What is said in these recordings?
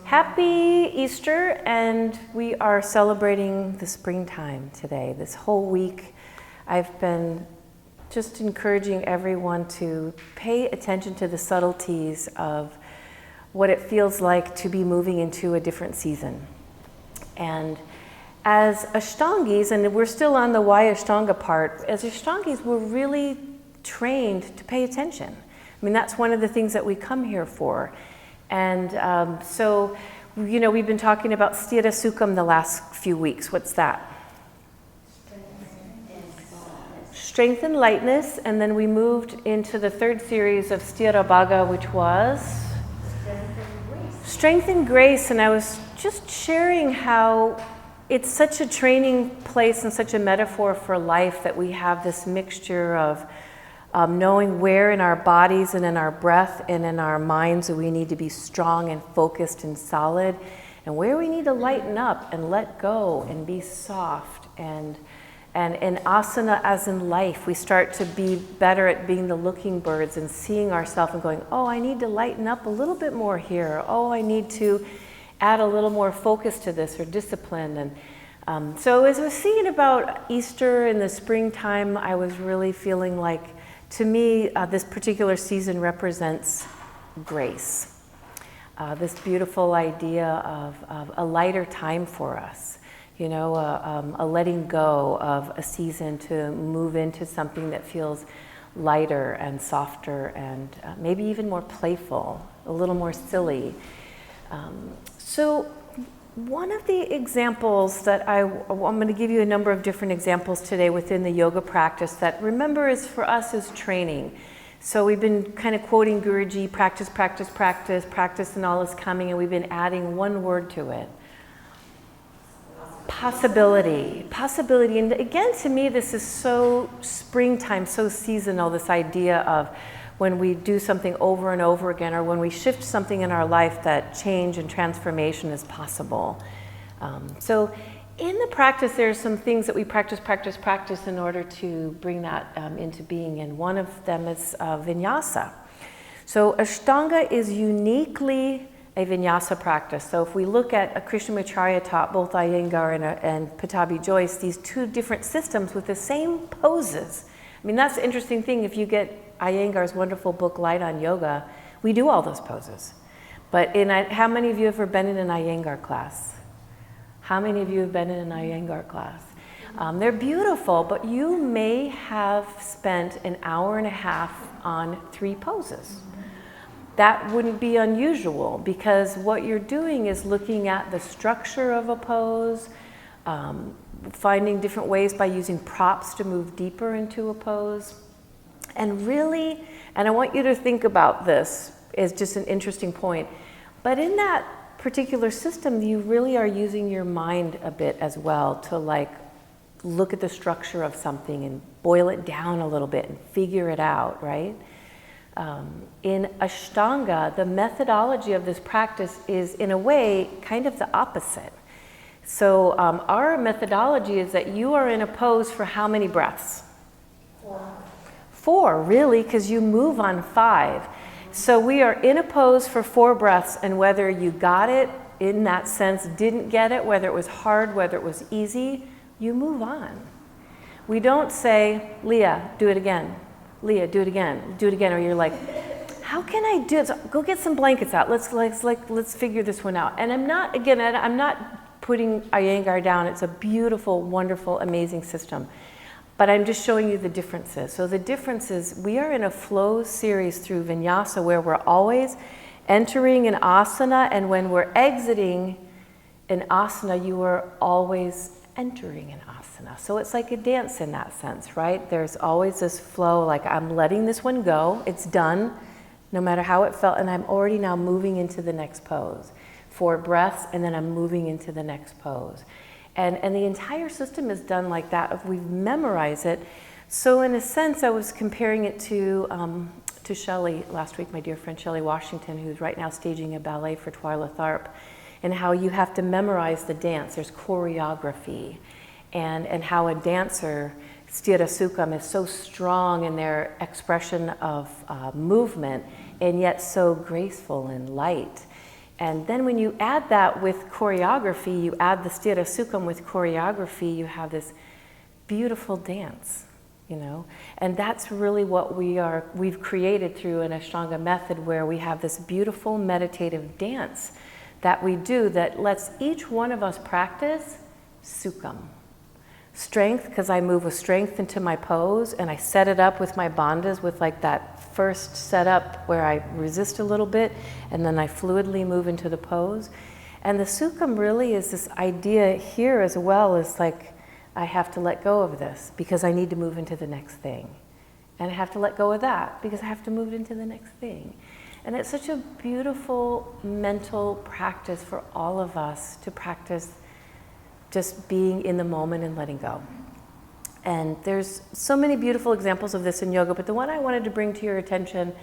Happy Easter, and we are celebrating the springtime today. This whole week I've been just encouraging everyone to pay attention to the subtleties of what it feels like to be moving into a different season. And as Ashtangis, and we're still on the why Ashtanga part, as Ashtangis we're really trained to pay attention. I mean, that's one of the things that we come here for. And so, you know, we've been talking about Sthira Sukham the last few weeks. What's that? Strength and lightness. And then we moved into the third series of Sthira Bhaga, which was Strength and Grace. And I was just sharing how it's such a training place and such a metaphor for life that we have this mixture of knowing where in our bodies and in our breath and in our minds we need to be strong and focused and solid, and where we need to lighten up and let go and be soft. And in asana, as in life, we start to be better at being the looking birds and seeing ourselves and going, oh, I need to lighten up a little bit more here. Oh, I need to add a little more focus to this, or discipline. And so as I was thinking about Easter in the springtime, I was really feeling like, to me, this particular season represents grace. This beautiful idea of a lighter time for us, you know, a letting go of a season to move into something that feels lighter and softer and maybe even more playful, a little more silly. So one of the examples that I'm going to give you a number of different examples today within the yoga practice that, remember, is for us is training. So we've been kind of quoting Guruji, practice, practice, practice, practice, and all is coming, and we've been adding one word to it. Possibility. Possibility. And again, to me, this is so springtime, so seasonal, this idea of when we do something over and over again, or when we shift something in our life, that change and transformation is possible. So in the practice, there are some things that we practice in order to bring that into being, and one of them is vinyasa. So Ashtanga is uniquely a vinyasa practice. So if we look at a Krishnamacharya taught both Iyengar and Pattabhi Jois, these two different systems with the same poses. I mean, that's the interesting thing. If you get Iyengar's wonderful book, Light on Yoga, we do all those poses. But how many of you have ever been in an Iyengar class? How many of you have been in an Iyengar class? They're beautiful, but you may have spent an hour and a half on 3 poses. That wouldn't be unusual, because what you're doing is looking at the structure of a pose, finding different ways by using props to move deeper into a pose. And really, and I want you to think about this as just an interesting point, but in that particular system, you really are using your mind a bit as well to like look at the structure of something and boil it down a little bit and figure it out, right? In Ashtanga, the methodology of this practice is, in a way, kind of the opposite. So our methodology is that you are in a pose for how many breaths? 4, really, because you move on 5. So we are in a pose for 4 breaths, and whether you got it in that sense, didn't get it, whether it was hard, whether it was easy, you move on. We don't say, Leah, do it again. Leah, do it again. Do it again. Or you're like, how can I do it? So go get some blankets out. Let's figure this one out. And I'm not putting Iyengar down. It's a beautiful, wonderful, amazing system. But I'm just showing you the differences. So the difference is we are in a flow series through vinyasa where we're always entering an asana, and when we're exiting an asana, you are always entering an asana. So it's like a dance in that sense, right? There's always this flow, like I'm letting this one go, it's done, no matter how it felt, and I'm already now moving into the next pose. 4 breaths, and then I'm moving into the next pose. And the entire system is done like that, if we've memorized it. So in a sense, I was comparing it to Shelley last week, my dear friend Shelley Washington, who's right now staging a ballet for Twyla Tharp, and how you have to memorize the dance. There's choreography, and how a dancer, Sthira Sukham, is so strong in their expression of movement, and yet so graceful and light. And then when you add that with choreography, you add the Sthira Sukham with choreography, you have this beautiful dance, you know? And that's really what we've created through an Ashtanga method, where we have this beautiful meditative dance that we do that lets each one of us practice Sukham. Strength, because I move with strength into my pose, and I set it up with my bandhas with like that first setup where I resist a little bit, and then I fluidly move into the pose. And the Sukham really is this idea here as well, is like, I have to let go of this because I need to move into the next thing. And I have to let go of that because I have to move into the next thing. And it's such a beautiful mental practice for all of us to practice just being in the moment and letting go. And there's so many beautiful examples of this in yoga, but the one I wanted to bring to your attention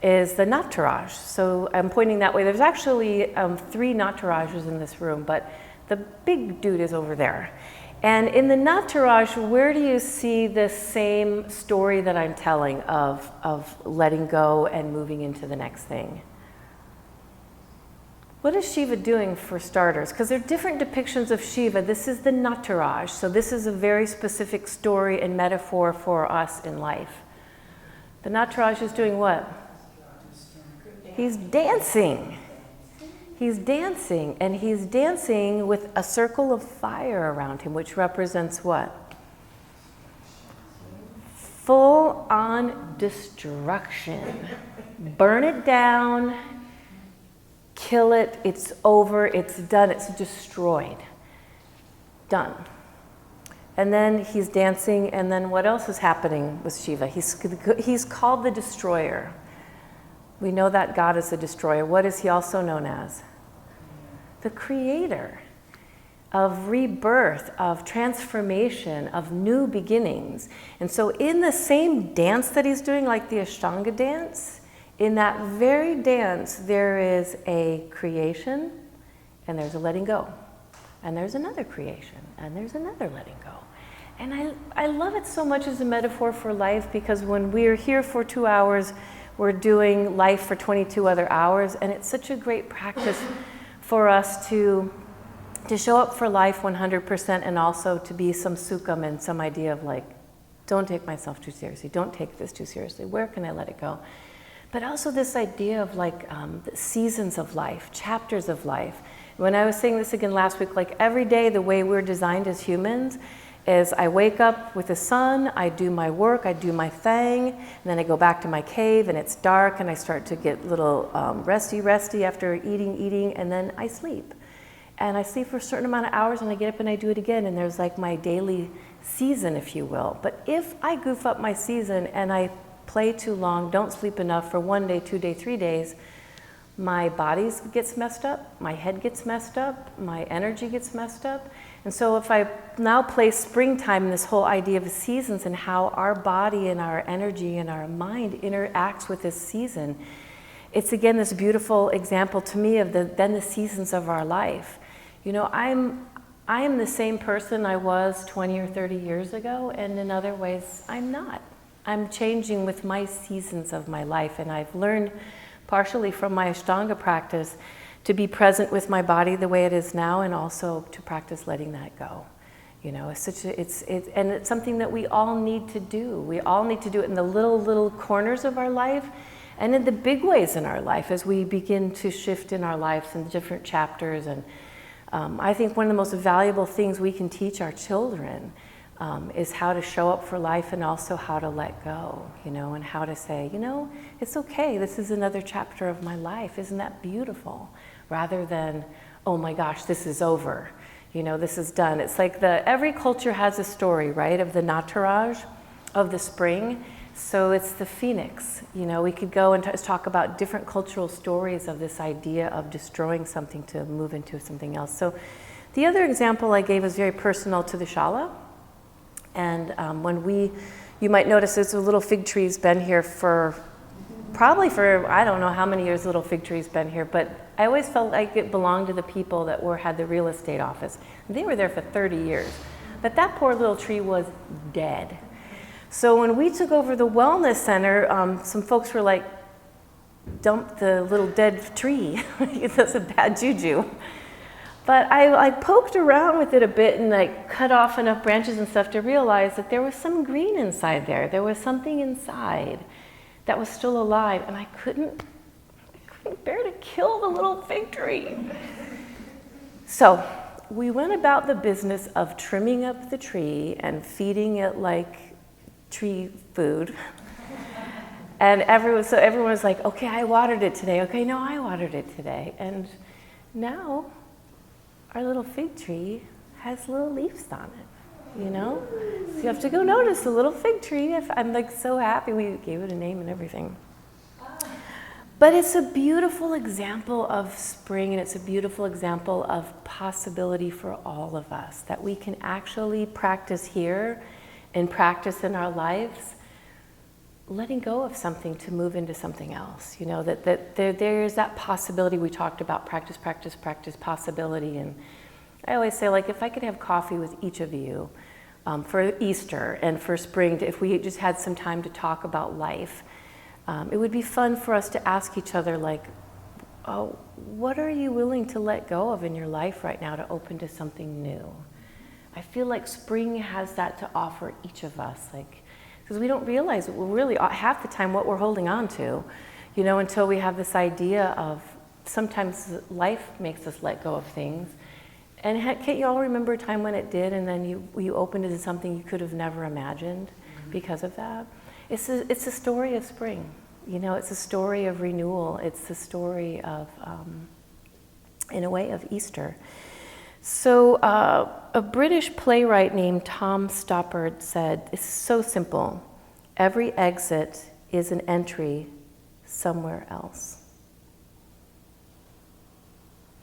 is the Nataraj. So I'm pointing that way. There's actually 3 Natarajas in this room, but the big dude is over there. And in the Nataraj, where do you see the same story that I'm telling of letting go and moving into the next thing? What is Shiva doing for starters? Because there are different depictions of Shiva. This is the Nataraj, so this is a very specific story and metaphor for us in life. The Nataraj is doing what? He's dancing. He's dancing, and he's dancing with a circle of fire around him, which represents what? Full-on destruction. Burn it down. Kill it, it's over, it's done, it's destroyed. Done. And then he's dancing, and then what else is happening with Shiva? He's called the destroyer. We know that God is the destroyer. What is he also known as? The creator of rebirth, of transformation, of new beginnings. And so in the same dance that he's doing, like the Ashtanga dance, in that very dance, there is a creation, and there's a letting go. And there's another creation, and there's another letting go. And I love it so much as a metaphor for life, because when we're here for 2 hours, we're doing life for 22 other hours, and it's such a great practice for us to show up for life 100%, and also to be some sukham and some idea of like, don't take myself too seriously, don't take this too seriously, where can I let it go? But also this idea of like the seasons of life, chapters of life. When I was saying this again last week, like every day the way we're designed as humans is I wake up with the sun, I do my work, I do my thing, and then I go back to my cave and it's dark and I start to get a little resty after eating, and then I sleep. And I sleep for a certain amount of hours and I get up and I do it again, and there's like my daily season, if you will. But if I goof up my season and I play too long, don't sleep enough for 1 day, 2 days, 3 days, my body gets messed up, my head gets messed up, my energy gets messed up. And so if I now place springtime in this whole idea of seasons and how our body and our energy and our mind interacts with this season, it's again this beautiful example to me of the seasons of our life. You know, I am the same person I was 20 or 30 years ago, and in other ways I'm not. I'm changing with my seasons of my life, and I've learned partially from my Ashtanga practice to be present with my body the way it is now, and also to practice letting that go. You know, it's something that we all need to do. We all need to do it in the little corners of our life, and in the big ways in our life as we begin to shift in our lives in different chapters. And I think one of the most valuable things we can teach our children is how to show up for life, and also how to let go, you know, and how to say, you know, it's okay, this is another chapter of my life, isn't that beautiful? Rather than, oh my gosh, this is over, you know, this is done. It's like every culture has a story, right, of the Nataraj, of the spring. So it's the phoenix, you know, we could go and talk about different cultural stories of this idea of destroying something to move into something else. So the other example I gave is very personal to the Shala. And you might notice there's a little fig tree's been here probably for, I don't know how many years little fig tree's been here, but I always felt like it belonged to the people that had the real estate office. They were there for 30 years. But that poor little tree was dead. So when we took over the wellness center, some folks were like, dump the little dead tree. That's a bad juju. But I poked around with it a bit and like cut off enough branches and stuff to realize that there was some green inside there. There was something inside that was still alive, and I couldn't bear to kill the little fig tree. So we went about the business of trimming up the tree and feeding it like tree food. And everyone was like, okay, I watered it today. Okay, no, I watered it today. And now our little fig tree has little leaves on it, you know? So you have to go notice the little fig tree. I'm like so happy we gave it a name and everything. But it's a beautiful example of spring, and it's a beautiful example of possibility for all of us, that we can actually practice here and practice in our lives, letting go of something to move into something else. You know, that there's that possibility. We talked about practice, possibility. And I always say, like, if I could have coffee with each of you for Easter and for spring, if we just had some time to talk about life, it would be fun for us to ask each other, like, oh, what are you willing to let go of in your life right now to open to something new? I feel like spring has that to offer each of us, like, because we don't realize really half the time what we're holding on to, you know, until we have this idea of sometimes life makes us let go of things. And can't you all remember a time when it did, and then you opened into something you could have never imagined because of that? It's a story of spring, you know, it's a story of renewal. It's the story of, in a way, of Easter. So a British playwright named Tom Stoppard said, it's so simple. Every exit is an entry somewhere else.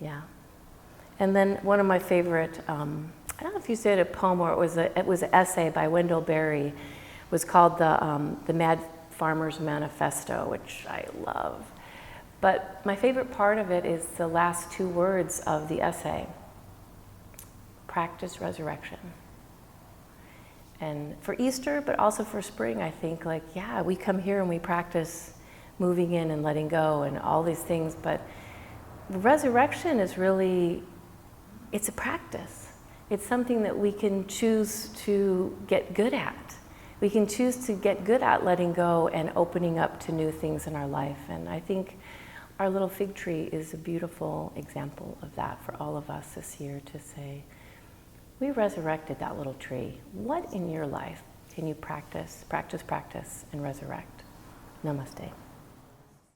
Yeah. And then one of my favorite, I don't know if you said a poem or it was an essay by Wendell Berry, was called the Mad Farmer's Manifesto, which I love. But my favorite part of it is the last two words of the essay. Practice resurrection. And for Easter, but also for spring, I think, like, yeah, we come here and we practice moving in and letting go and all these things, but resurrection is really, it's a practice. It's something that we can choose to get good at. We can choose to get good at letting go and opening up to new things in our life. And I think our little fig tree is a beautiful example of that for all of us this year, to say, we resurrected that little tree. What in your life can you practice, and resurrect? Namaste.